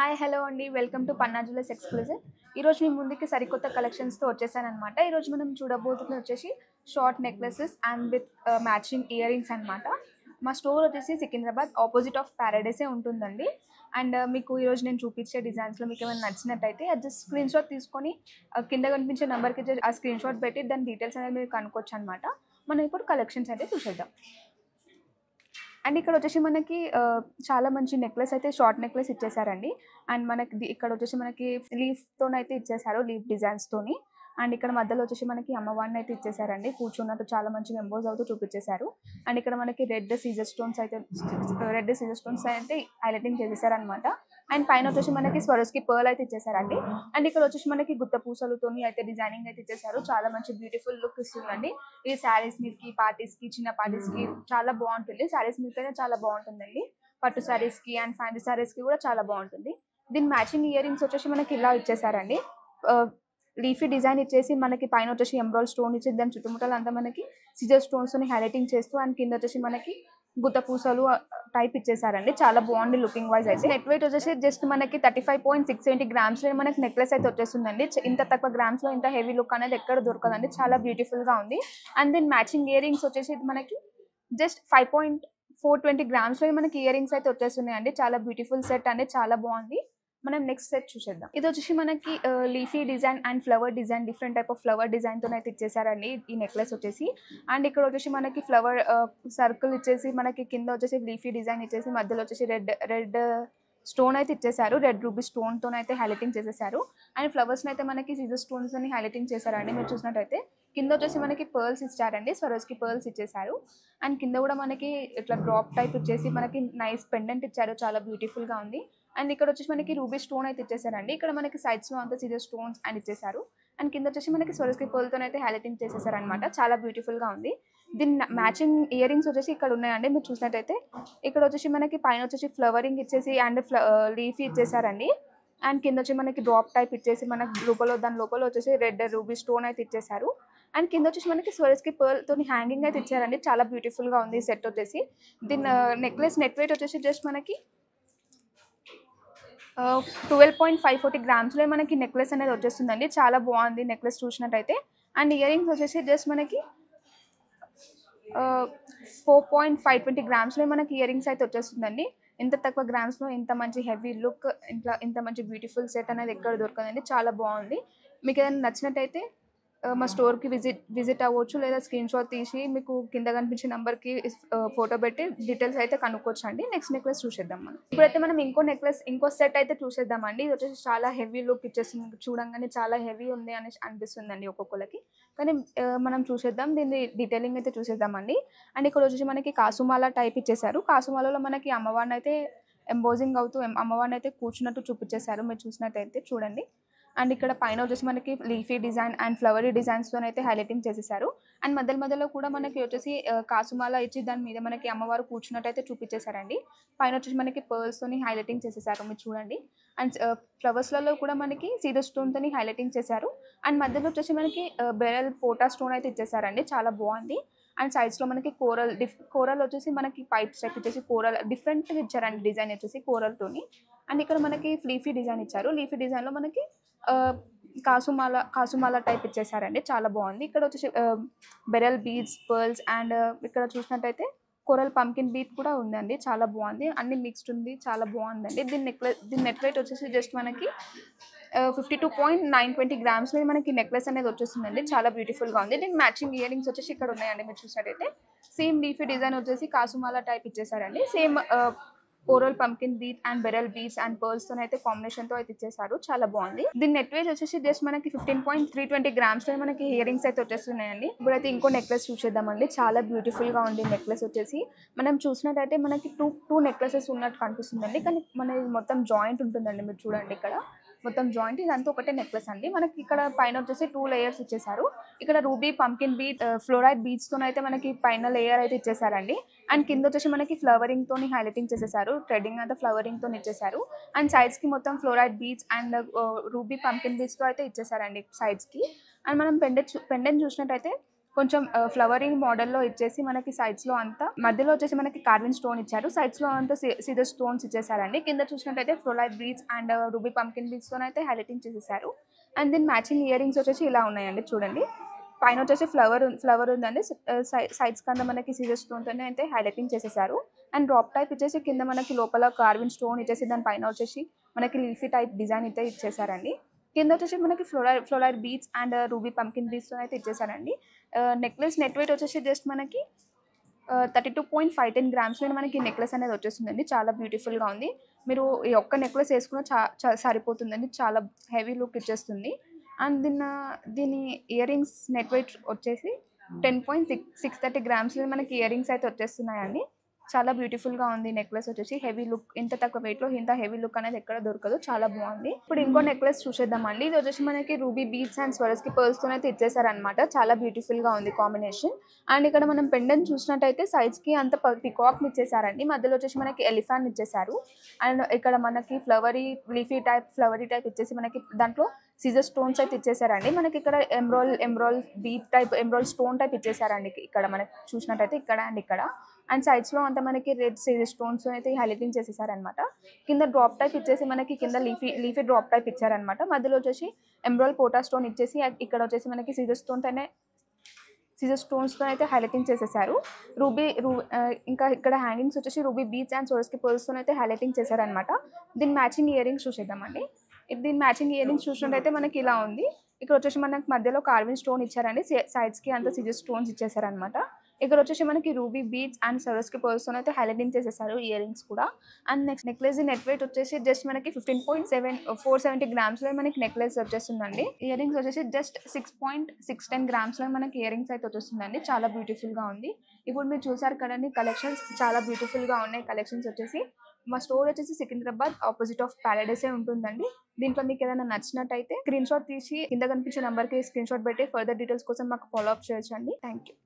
Hi hello అండి welcome to Panna jewellers exclusive. ఈరోజు మీ ముందుకి సరికొత్త కలెక్షన్స్తో వచ్చేసానమాట. ఈరోజు మనం చూడబోతున్నది వచ్చేసి short necklaces and with matching ear rings అనమాట. మా స్టోర్ వచ్చేసి సికింద్రాబాద్ ఆపోజిట్ ఆఫ్ ప్యారడైసే ఉంటుందండి. అండ్ మీకు ఈరోజు నేను చూపించే డిజైన్స్లో మీకు ఏమైనా నచ్చినట్టయితే అది జస్ట్ స్క్రీన్ షాట్ తీసుకొని కింద కనిపించే నెంబర్కి ఆ స్క్రీన్ షాట్ పెట్టి దాని డీటెయిల్స్ అనేది మీరు కనుక్కోవచ్చు అనమాట. మనం ఇప్పుడు కలెక్షన్స్ అయితే చూసేద్దాం. అండ్ ఇక్కడ వచ్చేసి మనకి చాలా మంచి నెక్లెస్ అయితే షార్ట్ నెక్లెస్ ఇచ్చేసారండి. అండ్ మనకి ఇక్కడ వచ్చేసి మనకి లీఫ్తోనైతే ఇచ్చేసారు, లీఫ్ డిజైన్స్తోని. అండ్ ఇక్కడ మధ్యలో వచ్చేసి మనకి అమ్మవారిని అయితే ఇచ్చేసారండి, కూర్చున్నట్టు చాలా మంచిగా ఎంబోజ్ అవుతూ చూపించేశారు. అండ్ ఇక్కడ మనకి రెడ్ సీజర్ స్టోన్స్ అయితే హైలైటింగ్ చేసేసారనమాట. అండ్ పైన వచ్చేసి మనకి స్వరస్కి పర్ల్ అయితే ఇచ్చేసారండి. అండ్ ఇక్కడ వచ్చేసి మనకి గుత్త పూసలతోని అయితే డిజైనింగ్ అయితే ఇచ్చేసారు. చాలా మంచి బ్యూటిఫుల్ లుక్ ఇస్తుందండి. ఈ శారీస్ మీదకి, పార్టీస్కి, చిన్న పార్టీస్కి చాలా బాగుంటుంది. శారీస్ మీదకైతే చాలా బాగుంటుందండి. పట్టు శారీస్కి అండ్ ఫ్యాన్సీ శారీస్కి కూడా చాలా బాగుంటుంది. దీని మ్యాచింగ్ ఇయర్ రింగ్స్ వచ్చేసి మనకి ఇలా ఇచ్చేసారండి. లీఫీ డిజైన్ ఇచ్చేసి మనకి పైన వచ్చేసి ఎంబ్రాయిడ్ స్టోన్ ఇచ్చి దాని చుట్టుముట్టలు అంతా మనకి సిజర్ స్టోన్స్తోని హైలైటింగ్ చేస్తూ అండ్ కింద వచ్చేసి మనకి గుత్త పూసలు టైప్ ఇచ్చేసారండి. చాలా బాగుంది లుకింగ్ వైజ్ అయితే. నెట్ వెయిట్ వచ్చేసి జస్ట్ మనకి 35.670 గ్రామ్స్ లో మనకి నెక్లెస్ అయితే వచ్చేస్తుందండి. ఇంత తక్కువ గ్రామ్స్ లో ఇంత హెవీ లుక్ అనేది ఎక్కడ దొరకదండి. చాలా బ్యూటిఫుల్ గా ఉంది. అండ్ దీని మ్యాచింగ్ ఇయర్ రింగ్స్ వచ్చేసి మనకి జస్ట్ 5.420 గ్రామ్స్ లో మనకి ఇయర్ రింగ్స్ అయితే వచ్చేస్తున్నాయండి. చాలా బ్యూటిఫుల్ సెట్ అండి, చాలా బాగుంది. మనం నెక్స్ట్ సెట్ చూసేద్దాం. ఇది వచ్చేసి మనకి leafy design and flower design, different type of flower design తో అయితే ఇచ్చేసారండి ఈ నెక్లెస్ వచ్చేసి. అండ్ ఇక్కడ వచ్చేసి మనకి ఫ్లవర్ సర్కిల్ ఇచ్చేసి మనకి కింద వచ్చేసి లీఫీ డిజైన్ ఇచ్చేసి మధ్యలో వచ్చేసి రెడ్ స్టోన్ అయితే ఇచ్చేసారు. రెడ్ రూబీ స్టోన్ తో అయితే హైలైటింగ్ చేసేసారు. అండ్ ఫ్లవర్స్ అయితే మనకి సీజర్ స్టోన్స్ అని హైలైటింగ్ చేశారండి. మీరు చూసినట్టయితే కింద వచ్చేసి మనకి పర్ల్స్ ఇచ్చారండి, స్వరోస్కి పర్ల్స్ ఇచ్చేసారు. అండ్ కింద కూడా మనకి ఇట్లా డ్రాప్ టైప్ ఇచ్చేసి మనకి నైస్ పెండెంట్ ఇచ్చారు, చాలా బ్యూటిఫుల్ గా ఉంది. అండ్ ఇక్కడ వచ్చేసి మనకి రూబీ స్టోన్ అయితే ఇచ్చేసారండి. ఇక్కడ మనకి సైడ్స్ లో అంతా సీజర్ స్టోన్స్ అండ్ ఇచ్చేసారు. అండ్ కింద వచ్చేసి మనకి స్వరోస్కి పర్ల్ తో అయితే హైలైటింగ్ చేసేసారు అనమాట. చాలా బ్యూటిఫుల్ గా ఉంది. దీని మ్యాచింగ్ ఇయర్ రింగ్స్ వచ్చేసి ఇక్కడ ఉన్నాయండి. మీరు చూసినట్టయితే ఇక్కడ వచ్చేసి మనకి పైన వచ్చేసి ఫ్లవరింగ్ ఇచ్చేసి అండ్ లీఫీ ఇచ్చేసారండి. అండ్ కింద వచ్చి మనకి డ్రాప్ టైప్ ఇచ్చేసి మనకి దాని లోపల వచ్చేసి రెడ్ రూబీ స్టోన్ అయితే ఇచ్చేసారు. అండ్ కింద వచ్చేసి మనకి స్వరోస్కి పర్ల్ తోని హ్యాంగింగ్ అయితే ఇచ్చారండి. చాలా బ్యూటిఫుల్ గా ఉంది సెట్ వచ్చేసి. దీని నెక్లెస్ నెట్ వెయిట్ వచ్చేసి జస్ట్ మనకి 12.540 గ్రామ్స్లో మనకి నెక్లెస్ అనేది వచ్చేస్తుందండి. చాలా బాగుంది నెక్లెస్ చూసినట్టయితే. అండ్ ఇయర్ రింగ్స్ వచ్చేసి జస్ట్ మనకి 4.520 గ్రామ్స్లో మనకి ఇయర్ రింగ్స్ అయితే వచ్చేస్తుందండి. ఇంత తక్కువ గ్రామ్స్లో ఇంత మంచి హెవీ లుక్, ఇంత మంచి బ్యూటిఫుల్ సెట్ అనేది ఎక్కడ దొరకదండి. చాలా బాగుంది. మీకు ఏదైనా నచ్చినట్టయితే మా స్టోర్కి విజిట్ అవ్వచ్చు, లేదా స్క్రీన్ షాట్ తీసి మీకు కింద కనిపించే నెంబర్కి ఫోటో పెట్టి డీటెయిల్స్ అయితే కనుక్కోవచ్చు అండి. నెక్స్ట్ నెక్లెస్ చూసేద్దాం మనం. ఇప్పుడైతే మనం ఇంకో సెట్ అయితే చూసేద్దామండి. ఇది వచ్చేసి చాలా హెవీ లుక్ ఇచ్చేస్తుంది. చూడంగానే చాలా హెవీ ఉంది అని అనిపిస్తుందండి ఒక్కొక్కరికి. కానీ మనం చూసేద్దాం, దీన్ని డీటెయిలింగ్ అయితే చూసేద్దామండి. అండ్ ఇక్కడ వచ్చేసి మనకి కాసుమాల టైప్ ఇచ్చేసారు. కాసుమాలలో మనకి అమ్మవారిని అయితే ఎంబోజింగ్ అవుతూ అమ్మవారిని అయితే కూర్చున్నట్టు చూపించేశారు. మీరు చూసినట్టయితే చూడండి. అండ్ ఇక్కడ పైన వచ్చేసి మనకి లీఫీ డిజైన్ అండ్ ఫ్లవరీ డిజైన్స్తో అయితే హైలైటింగ్ చేసేసారు. అండ్ మధ్యలో కూడా మనకి వచ్చేసి కాసుమాల ఇచ్చి దాని మీద మనకి అమ్మవారు కూర్చున్నట్టు అయితే చూపించేశారండి. పైన వచ్చేసి మనకి పర్ల్స్తోని హైలైటింగ్ చేసేసారు, మీరు చూడండి. అండ్ ఫ్లవర్స్లలో కూడా మనకి సీజర్ స్టోన్తోని హైలైటింగ్ చేశారు. అండ్ మధ్యలో వచ్చేసి మనకి బెరల్ పోటా స్టోన్ అయితే ఇచ్చేసారండి. చాలా బాగుంది. అండ్ సైడ్స్లో మనకి కోరల్ వచ్చేసి మనకి పైప్ స్టెప్ ఇచ్చేసి కోరల్ డిఫరెంట్గా ఇచ్చారండి డిజైన్ వచ్చేసి కోరల్తోని. అండ్ ఇక్కడ మనకి లీఫీ డిజైన్ ఇచ్చారు. లీఫీ డిజైన్లో మనకి కాసుమాల టైప్ ఇచ్చేసారండి. చాలా బాగుంది. ఇక్కడ వచ్చేసి బెరల్ బీడ్స్, పర్ల్స్ అండ్ ఇక్కడ చూసినట్టయితే కోరల్ పంకిన్ బీట్ కూడా ఉందండి. చాలా బాగుంది, అన్ని మిక్స్డ్ ఉంది, చాలా బాగుందండి. దీని నెట్ వెయిట్ వచ్చేసి జస్ట్ మనకి 52.920 గ్రామ్స్లో మనకి నెక్లెస్ అనేది వచ్చేస్తుందండి. చాలా బ్యూటిఫుల్గా ఉంది. దీని మ్యాచింగ్ ఇయర్ రింగ్స్ వచ్చేసి ఇక్కడ ఉన్నాయండి. మీరు చూసినట్టయితే సేమ్ లీఫీ డిజైన్ వచ్చేసి కాసుమాల టైప్ ఇచ్చేసారండి. Same coral pumpkin bead and barrel beads and pearls తో అయితే కాంబినేషన్ తో అయితే ఇచ్చేసారు. చాలా బాగుంది. దీని నెట్ వెయిట్ వచ్చేసి జస్ట్ మనకి 15.320 గ్రామ్స్ లో మనకి ఇయర్ రింగ్స్ అయితే వచ్చేస్తున్నాయండి. ఇప్పుడైతే ఇంకో నెక్లెస్ చూసేద్దామండి. చాలా బ్యూటిఫుల్ గా ఉంది నెక్లెస్ వచ్చేసి. మనం చూసినట్టయితే మనకి టూ నెక్లెసెస్ ఉన్నట్టు కనిపిస్తుందండి. కానీ మన మొత్తం జాయింట్ ఉంటుందండి. మీరు చూడండి, ఇక్కడ మొత్తం జాయింట్ ఇదంతా ఒకటే నెక్లెస్ అండి. మనకి ఇక్కడ పైన వచ్చేసి 2 లేయర్స్ ఇచ్చేసారు. ఇక్కడ ruby pumpkin bead fluoride beads తో అయితే మనకి పైన లేయర్ అయితే ఇచ్చేసారండి. అండ్ కింద వచ్చేసి మనకి ఫ్లవరింగ్ తోని హైలైటింగ్ చేసేసారు. థ్రెడ్డింగ్ అంతా ఫ్లవరింగ్ తో ఇచ్చేసారు. అండ్ సైడ్స్ కి మొత్తం fluoride beads and ruby pumpkin beads తో అయితే ఇచ్చేసారండి సైడ్స్ కి. అండ్ మనం పెండెంట్ చూసినట్టయితే కొంచెం ఫ్లవరింగ్ మోడల్లో ఇచ్చేసి మనకి సైడ్స్లో అంతా మధ్యలో వచ్చేసి మనకి కార్విన్ స్టోన్ ఇచ్చారు. సైడ్స్లో అంతా సీజర్ స్టోన్స్ ఇచ్చేసారండి. కింద చూసినట్టయితే ఫ్లోలైట్ బీడ్స్ అండ్ రూబీ పంకిన్ బీడ్స్తో అయితే హైలైటింగ్ చేసేసారు. అండ్ దీని మ్యాచింగ్ ఇయర్ రింగ్స్ వచ్చేసి ఇలా ఉన్నాయండి చూడండి. పైన వచ్చేసి ఫ్లవర్ ఉందండి. సైడ్స్ కింద మనకి సీజర్ స్టోన్తోనే అయితే హైలైటింగ్ చేసేసారు. అండ్ డ్రాప్ టైప్ ఇచ్చేసి కింద మనకి లోపల కార్విన్ స్టోన్ ఇచ్చేసి దాని పైన వచ్చేసి మనకి లీఫీ టైప్ డిజైన్ అయితే ఇచ్చేసారండి. కింద వచ్చేసి మనకి fluorite beads and ruby pumpkin బీడ్స్తో అయితే ఇచ్చేసారండి. నెక్లెస్ నెట్ వెయిట్ వచ్చేసి జస్ట్ మనకి 32.510 గ్రామ్స్లో మనకి నెక్లెస్ అనేది వచ్చేస్తుందండి. చాలా బ్యూటిఫుల్గా ఉంది. మీరు ఈ ఒక్క నెక్లెస్ వేసుకున్న సరిపోతుందండి. చాలా హెవీ లుక్ ఇచ్చేస్తుంది. అండ్ దీని ఇయర్ రింగ్స్ నెట్ వెయిట్ వచ్చేసి 10.630 గ్రామ్స్లో మనకి ఇయర్ రింగ్స్ అయితే వచ్చేస్తున్నాయండి. చాలా బ్యూటిఫుల్గా ఉంది నెక్లెస్ వచ్చేసి. హెవీ లుక్, ఇంత తక్కువ వెయిట్లో ఇంత హెవీ లుక్ అనేది ఎక్కడ దొరకదు. చాలా బాగుంది. ఇప్పుడు ఇంకో నెక్లెస్ చూసేద్దామండి. ఇది వచ్చేసి మనకి రూబీ బీడ్స్ అండ్ స్వరస్కి పర్ల్స్తో అయితే ఇచ్చేసారనమాట. చాలా బ్యూటిఫుల్గా ఉంది కాంబినేషన్. అండ్ ఇక్కడ మనం పెండెంట్ చూసినట్టయితే సైడ్స్కి అంత పికాక్ని ఇచ్చేసారండి. మధ్యలో వచ్చేసి మనకి ఎలిఫాంట్ ఇచ్చేసారు. అండ్ ఇక్కడ మనకి ఫ్లవరీ టైప్ ఇచ్చేసి మనకి దాంట్లో సీజర్ స్టోన్స్ అయితే ఇచ్చేసారండి. మనకి ఇక్కడ emerald bead type emerald stone type ఇచ్చేసారండి. ఇక్కడ మనకి చూసినట్టయితే ఇక్కడ అండ్ సైడ్స్లో అంతా మనకి రెడ్ సీజర్ స్టోన్స్ అయితే హైలైటింగ్ చేసేసారనమాట. కింద డ్రాప్ టైప్ ఇచ్చేసి మనకి కింద లీఫీ డ్రాప్ టైప్ ఇచ్చారనమాట. మధ్యలో వచ్చేసి ఎమ్రాల్ పోటా స్టోన్ ఇచ్చేసి ఇక్కడ వచ్చేసి మనకి సీజర్ స్టోన్స్తో అయితే హైలైటింగ్ చేసేసారు. ఇంకా ఇక్కడ హ్యాంగింగ్స్ వచ్చేసి రూబీ బీడ్స్ అండ్ స్వరస్కి పర్ల్స్తో అయితే హైలైటింగ్ చేశారనమాట. దీని మ్యాచింగ్ ఇయర్ రింగ్స్ చూసేద్దామండి. దీని మ్యాచింగ్ ఇయర్ రింగ్స్ చూసినట్టయితే మనకి ఇలా ఉంది. ఇక్కడ వచ్చేసి మనకి మధ్యలో కార్విన్ స్టోన్ ఇచ్చారండి. సైడ్స్కి అంతా సీజర్ స్టోన్స్ ఇచ్చేసారనమాట. ఇక్కడ వచ్చేసి మనకి రూబీ బీడ్స్ అండ్ స్వరస్కి పర్ల్స్తో అయితే హైలైటింగ్ చేసేసారు ఇయర్ రింగ్స్ కూడా. అండ్ నెక్లెస్ నెట్ వెయిట్ వచ్చేసి జస్ట్ మనకి 15.470 గ్రామ్స్లో మనకి నెక్లెస్ వచ్చేస్తుందండి. ఇయర్ రింగ్స్ వచ్చేసి జస్ట్ 6.610 గ్రామ్స్లో మనకి ఇయర్ రింగ్స్ అయితే వచ్చేస్తుందండి. చాలా బ్యూటిఫుల్గా ఉంది. ఇప్పుడు మీరు చూసారు కదండి కలెక్షన్స్ చాలా బ్యూటిఫుల్గా ఉన్నాయి. కలెక్షన్స్ వచ్చేసి మా స్టోర్ వచ్చేసి సికింద్రాబాద్ ఆపోజిట్ ఆఫ్ ప్యారడైసే ఉంటుందండి. దీంట్లో మీకు ఏదైనా నచ్చినట్టయితే స్క్రీన్ షాట్ తీసి కింద కనిపించే నెంబర్కి స్క్రీన్ షాట్ పెట్టి ఫర్దర్ డీటెయిల్స్ కోసం మాకు ఫాలో అప్ చేయొచ్చండి. Thank you.